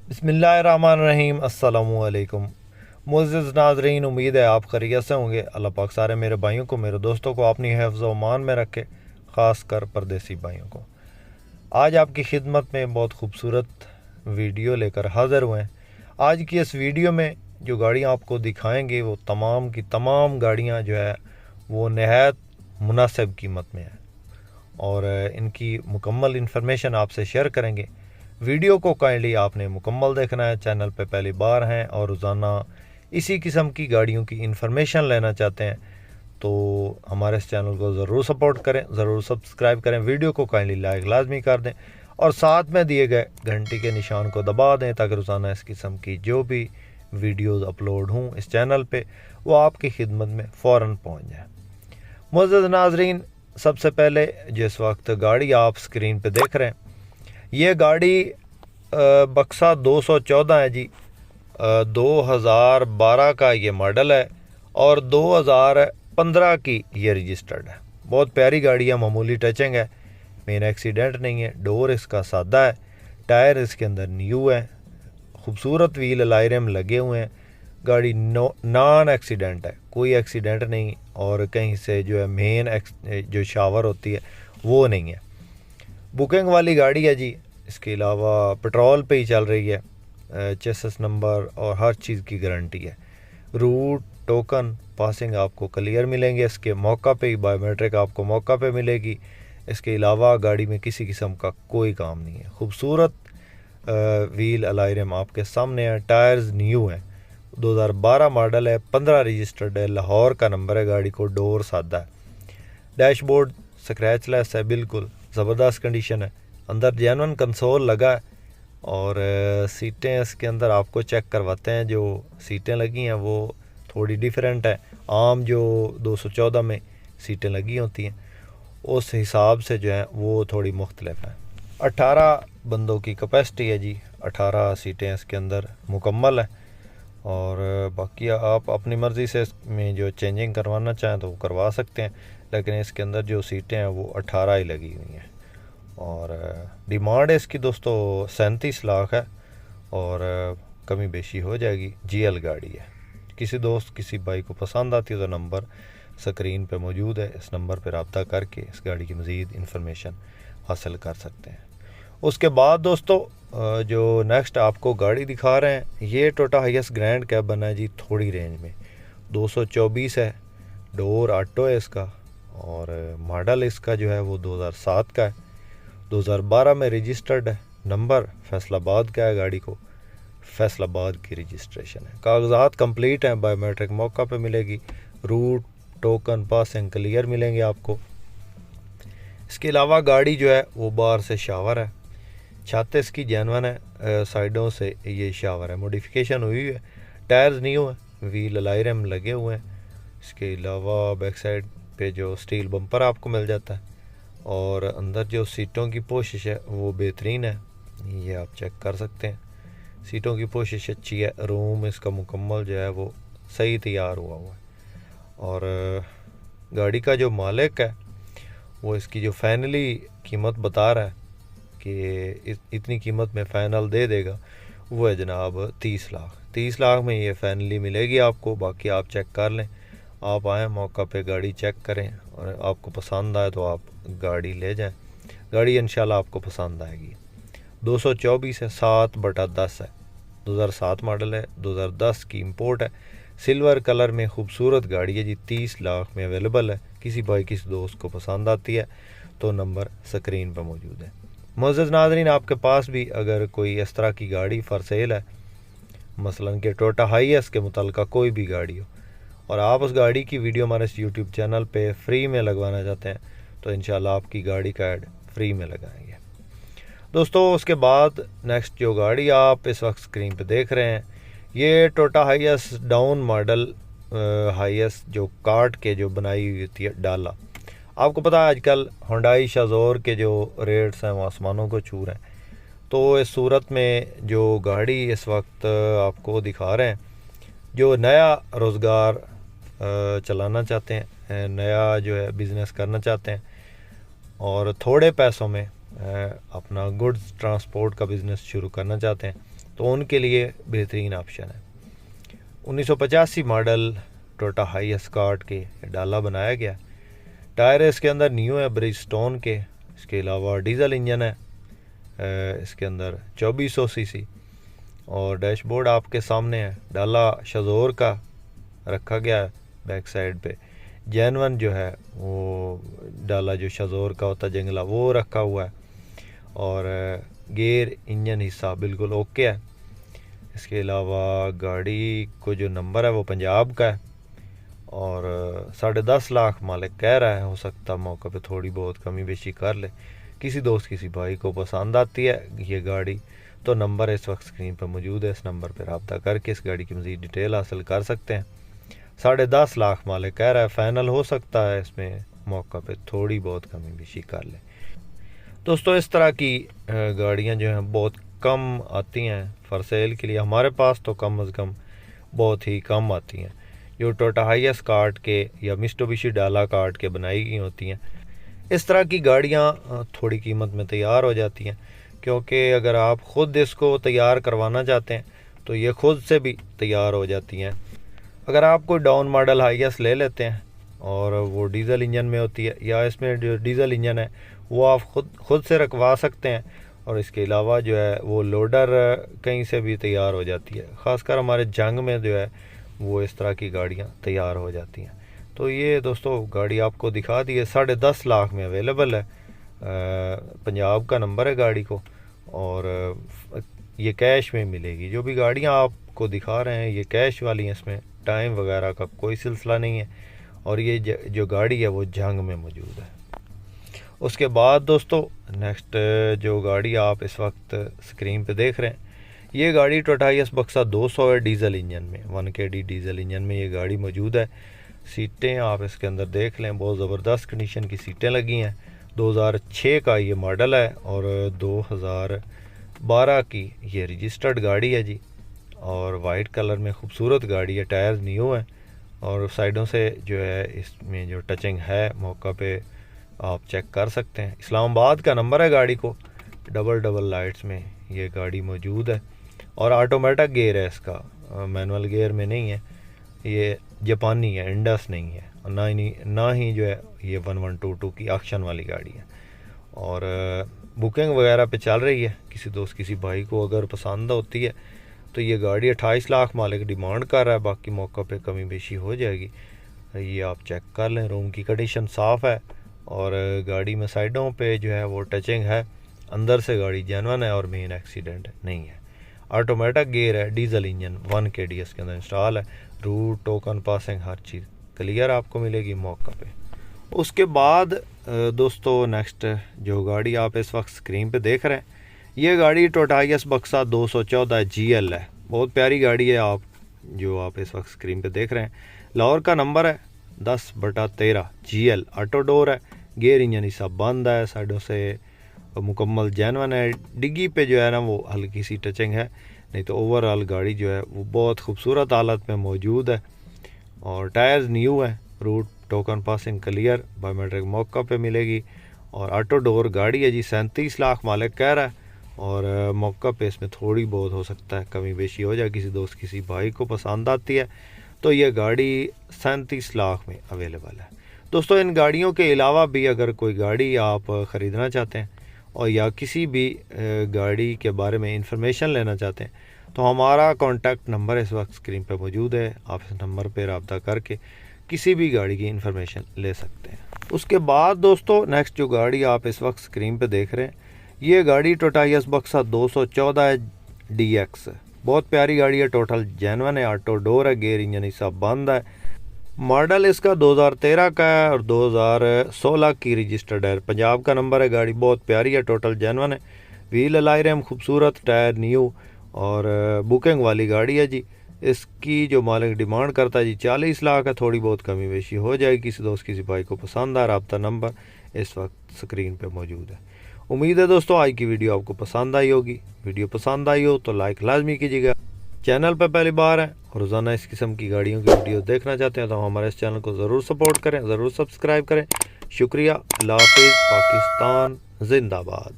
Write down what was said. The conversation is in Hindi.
बिस्मिल्लाहिर्रहमानिर्रहीम। अस्सलामुअलैकुम मुअज़्ज़िज़ नाज़रीन, उम्मीद है आप खैरियत से होंगे। अल्लाह पाक सारे मेरे भाइयों को, मेरे दोस्तों को अपनी हिफ्ज़ व अमान में रखे, ख़ास कर परदेसी भाइयों को। आज आपकी खिदमत में बहुत खूबसूरत वीडियो लेकर हाज़िर हुए हैं। आज की इस वीडियो में जो गाड़ियाँ आपको दिखाएँगे वो तमाम की तमाम गाड़ियाँ जो है वो नहायत मुनासिब कीमत में है और इनकी मुकम्मल इन्फॉर्मेशन आपसे शेयर करेंगे। वीडियो को काइंडली आपने मुकम्मल देखना है। चैनल पे पहली बार हैं और रोज़ाना इसी किस्म की गाड़ियों की इन्फॉर्मेशन लेना चाहते हैं तो हमारे इस चैनल को ज़रूर सपोर्ट करें, ज़रूर सब्सक्राइब करें, वीडियो को काइंडली लाइक लाजमी कर दें और साथ में दिए गए घंटी के निशान को दबा दें ताकि रोज़ाना इस किस्म की जो भी वीडियोज़ अपलोड हों इस चैनल पर वो आपकी खिदमत में फ़ौरन पहुँच जाए। मुअज़्ज़िज़ नाज़रीन, सबसे पहले जिस वक्त गाड़ी आप स्क्रीन पे देख रहे हैं ये गाड़ी बक्सा 214 है जी। 2012 का ये मॉडल है और 2015 की ये रजिस्टर्ड है। बहुत प्यारी गाड़ी है, मामूली टचिंग है, मेन एक्सीडेंट नहीं है, डोर इसका सादा है, टायर इसके अंदर न्यू है, खूबसूरत व्हील अलाइरम लगे हुए हैं। गाड़ी नॉन एक्सीडेंट है, कोई एक्सीडेंट नहीं और कहीं से जो है मेन जो शावर होती है वो नहीं है। बुकिंग वाली गाड़ी है जी। इसके अलावा पेट्रोल पे ही चल रही है। चेसिस नंबर और हर चीज़ की गारंटी है। रूट टोकन पासिंग आपको क्लियर मिलेंगे, इसके मौका पे ही बायोमेट्रिक आपको मौका पे मिलेगी। इसके अलावा गाड़ी में किसी किस्म का कोई काम नहीं है। खूबसूरत व्हील अलाइरम आपके सामने है, टायर्स न्यू हैं, 2012 मॉडल है, 15 रजिस्टर्ड है, लाहौर का नंबर है गाड़ी को, डोर सादा है, डैशबोर्ड स्क्रैचलेस है, बिल्कुल ज़बरदस्त कंडीशन है, अंदर जेन्युइन कंसोल लगा है और सीटें इसके अंदर आपको चेक करवाते हैं। जो सीटें लगी हैं वो थोड़ी डिफरेंट है, आम जो 214 में सीटें लगी होती हैं उस हिसाब से जो है वो थोड़ी मुख्तलिफ है। 18 बंदों की कैपेसिटी है जी, 18 सीटें इसके अंदर मुकम्मल है और बाकी आप अपनी मर्ज़ी से इसमें जो चेंजिंग करवाना चाहें तो वो करवा सकते हैं, लेकिन इसके अंदर जो सीटें हैं वो 18 ही लगी हुई हैं और डिमांड इसकी दोस्तों 37 लाख है और कमी बेशी हो जाएगी। जीएल गाड़ी है। किसी दोस्त किसी भाई को पसंद आती है तो नंबर स्क्रीन पे मौजूद है, इस नंबर पर रब्ता करके इस गाड़ी की मज़ीद इन्फॉर्मेशन हासिल कर सकते हैं। उसके बाद दोस्तों जो नेक्स्ट आपको गाड़ी दिखा रहे हैं ये टोयोटा हाईएस ग्रैंड कैबन है जी, थोड़ी रेंज में 224 है, डोर ऑटो है इसका और मॉडल इसका जो है वो 2007 का है, 2012 में रजिस्टर्ड है, नंबर फैसलाबाद का है, गाड़ी को फैसलाबाद की रजिस्ट्रेशन है, कागजात कंप्लीट हैं, बायोमेट्रिक मौका पे मिलेगी, रूट टोकन पासिंग क्लियर मिलेंगे आपको। इसके अलावा गाड़ी जो है वो बाहर से शावर है, छत इसकी जेन्युइन है, साइडों से ये शावर है, मॉडिफिकेशन हुई है, टायर्स न्यू है, व्हील अलाइरम लगे हुए हैं। इसके अलावा बैक साइड पे जो स्टील बम्पर आपको मिल जाता है और अंदर जो सीटों की पोशिश है वो बेहतरीन है, ये आप चेक कर सकते हैं। सीटों की पोशिश अच्छी है, रूम इसका मुकम्मल जो है वो सही तैयार हुआ है और गाड़ी का जो मालिक है वो इसकी जो फाइनली कीमत बता रहा है कि इतनी कीमत में फ़ाइनल दे देगा वो है जनाब 30 लाख में ये फाइनली मिलेगी आपको। बाकी आप चेक कर लें, आप आएँ मौका पे गाड़ी चेक करें और आपको पसंद आए तो आप गाड़ी ले जाएं। गाड़ी इंशाल्लाह आपको पसंद आएगी। 224 है, 7/10 है, 2007 मॉडल है, 2010 की इंपोर्ट है, सिल्वर कलर में खूबसूरत गाड़ी है जी, 30 लाख में अवेलेबल है। किसी भाई किसी दोस्त को पसंद आती है तो नंबर स्क्रीन पर मौजूद है। मुअज़्ज़िज़ नाज़रीन, आपके पास भी अगर कोई इस तरह की गाड़ी फॉर सेल है, मसलन कि टोयोटा हाईएस के मुतल्लिक़ा कोई भी गाड़ी हो और आप उस गाड़ी की वीडियो हमारे इस यूट्यूब चैनल पे फ्री में लगवाना चाहते हैं तो इंशाल्लाह आपकी गाड़ी का ऐड फ्री में लगाएंगे दोस्तों। उसके बाद नेक्स्ट जो गाड़ी आप इस वक्त स्क्रीन पे देख रहे हैं ये Toyota HiAce down model HiAce जो कार्ट के जो बनाई हुई होती है डाला। आपको पता है आजकल हुंडई शाज़ोर के जो रेट्स हैं वो आसमानों को छू रहे हैं, तो इस सूरत में जो गाड़ी इस वक्त आपको दिखा रहे हैं, जो नया रोज़गार चलाना चाहते हैं, नया जो है बिज़नेस करना चाहते हैं और थोड़े पैसों में अपना गुड्स ट्रांसपोर्ट का बिज़नेस शुरू करना चाहते हैं तो उनके लिए बेहतरीन ऑप्शन है। 1985 मॉडल टोयोटा हाई एस्कॉर्ट के डाला बनाया गया। टायर इसके अंदर न्यू है ब्रिजस्टोन के। इसके अलावा डीजल इंजन है इसके अंदर 2400 सीसी और डैशबोर्ड आपके सामने है। डाला शज़ोर का रखा गया है बैक साइड पे। जेनवन जो है वो डाला जो शज़ोर का होता जंगला वो रखा हुआ है और गेयर इंजन हिस्सा बिल्कुल ओके है। इसके अलावा गाड़ी को जो नंबर है वो पंजाब का है और 10.5 लाख मालिक कह रहा है। हो सकता मौके पे थोड़ी बहुत कमी बेशी कर ले। किसी दोस्त किसी भाई को पसंद आती है ये गाड़ी तो नंबर इस वक्त स्क्रीन पर मौजूद है। इस नंबर पर रब्ता करके इस गाड़ी की मज़ीद डिटेल हासिल कर सकते हैं। 10.5 लाख मालिक कह रहा है, फ़ाइनल हो सकता है इसमें मौका पे थोड़ी बहुत कमी बेशी कर ले। दोस्तों इस तरह की गाड़ियाँ जो हैं बहुत कम आती हैं फॉर सेल के लिए। हमारे पास तो कम अज़ कम बहुत ही कम आती हैं जो टोयोटा हाई एस्कॉर्ट के या मित्सुबिशी डाला कार्ट के बनाई गई होती हैं। इस तरह की गाड़ियाँ थोड़ी कीमत में तैयार हो जाती हैं क्योंकि अगर आप ख़ुद इसको तैयार करवाना चाहते हैं तो ये ख़ुद से भी तैयार हो जाती हैं। अगर आप कोई डाउन मॉडल हाई एस ले लेते हैं और वो डीज़ल इंजन में होती है या इसमें जो डीज़ल इंजन है वो आप खुद से रखवा सकते हैं और इसके अलावा जो है वो लोडर कहीं से भी तैयार हो जाती है। ख़ासकर हमारे जंग में जो है वो इस तरह की गाड़ियाँ तैयार हो जाती हैं। तो ये दोस्तों गाड़ी आपको दिखा दी है 10.5 लाख में अवेलेबल है। पंजाब का नंबर है गाड़ी को और ये कैश में मिलेगी। जो भी गाड़ियाँ आपको दिखा रहे हैं ये कैश वाली हैं, इसमें टाइम वगैरह का कोई सिलसिला नहीं है और ये जो गाड़ी है वो जंग में मौजूद है। उसके बाद दोस्तों नेक्स्ट जो गाड़ी आप इस वक्त स्क्रीन पे देख रहे हैं ये गाड़ी टोयोटा हाईएस बक्सा 200 है डीज़ल इंजन में। 1 kd डीज़ल इंजन में ये गाड़ी मौजूद है। सीटें आप इसके अंदर देख लें, बहुत ज़बरदस्त कंडीशन की सीटें लगी हैं। 2006 का ये मॉडल है और 2012 की ये रजिस्टर्ड गाड़ी है जी और वाइट कलर में खूबसूरत गाड़ी है। टायर न्यू है और साइडों से जो है इसमें जो टचिंग है मौका पे आप चेक कर सकते हैं। इस्लामाबाद का नंबर है गाड़ी को। डबल लाइट्स में ये गाड़ी मौजूद है और ऑटोमेटिक गियर है इसका, मैनुअल गियर में नहीं है। ये जापानी है, इंडस नहीं है और ना ही जो है ये 1122 की एक्शन वाली गाड़ी है और बुकिंग वगैरह पे चल रही है। किसी दोस्त किसी भाई को अगर पसंद होती है तो ये गाड़ी 28 लाख मालिक डिमांड कर रहा है। बाकी मौका पे कमी बेशी हो जाएगी। ये आप चेक कर लें। रूम की कंडीशन साफ़ है और गाड़ी में साइडों पे जो है वो टचिंग है। अंदर से गाड़ी जेन्युइन है और मेन एक्सीडेंट नहीं है। ऑटोमेटिक गियर है, डीज़ल इंजन 1 kd इसके अंदर इंस्टॉल है। रूट टोकन पासिंग हर चीज़ क्लियर आपको मिलेगी मौका पे। उसके बाद दोस्तों नेक्स्ट जो गाड़ी आप इस वक्त स्क्रीन पे देख रहे हैं ये गाड़ी टोयोटा हाईएस बक्सा 214 GL है। बहुत प्यारी गाड़ी है जो आप इस वक्त स्क्रीन पे देख रहे हैं। लाहौर का नंबर है 10/13 GL। ऑटो डोर है, गियर इंजन हिस्सा बंद है, साइडों से मुकम्मल जेन्युइन है। डिग्गी पे जो है ना वो हल्की सी टचिंग है, नहीं तो ओवरऑल गाड़ी जो है वो बहुत खूबसूरत हालत में मौजूद है और टायर्स न्यू है। Route token passing clear, biometric मौका पे मिलेगी और ऑटो डोर गाड़ी है जी। 37 लाख मालिक कह रहा है और मौका पे इसमें थोड़ी बहुत हो सकता है कमी बेशी हो जाए। किसी दोस्त किसी भाई को पसंद आती है तो ये गाड़ी 37 लाख में अवेलेबल है। दोस्तों इन गाड़ियों के अलावा भी अगर कोई गाड़ी आप ख़रीदना चाहते हैं और या किसी भी गाड़ी के बारे में इंफॉर्मेशन लेना चाहते हैं तो हमारा कॉन्टैक्ट नंबर इस वक्त स्क्रीन पर मौजूद है। आप इस नंबर पर रब्ता करके किसी भी गाड़ी की इंफॉर्मेशन ले सकते हैं। उसके बाद दोस्तों नेक्स्ट जो गाड़ी आप इस वक्त स्क्रीन पे देख रहे हैं ये गाड़ी टोयोटा हाईएस बक्सा 214 DX। बहुत प्यारी गाड़ी है, टोटल जेन्युइन है, ऑटो डोर है, गियर इंजन हिस्सा बंद है। मॉडल इसका 2013 का है और 2016 की रजिस्टर्ड है। पंजाब का नंबर है। गाड़ी बहुत प्यारी है, टोटल जेन्युइन है। व्हील अलाई रैम खूबसूरत, टायर न्यू और बुकिंग वाली गाड़ी है जी। इसकी जो मालिक डिमांड करता है जी 40 लाख है। थोड़ी बहुत कमी बेशी हो जाएगी। किसी दोस्त किसी भाई को पसंद आ रब्ता नंबर इस वक्त स्क्रीन पे मौजूद है। उम्मीद है दोस्तों आज की वीडियो आपको पसंद आई होगी। वीडियो पसंद आई हो तो लाइक लाजमी कीजिएगा। चैनल पर पहली बार है और रोज़ाना इस किस्म की गाड़ियों की वीडियो देखना चाहते हैं तो हमारे इस चैनल को ज़रूर सपोर्ट करें, ज़रूर सब्सक्राइब करें। शुक्रिया। अल्लाह हाफिज़। पाकिस्तान जिंदाबाद।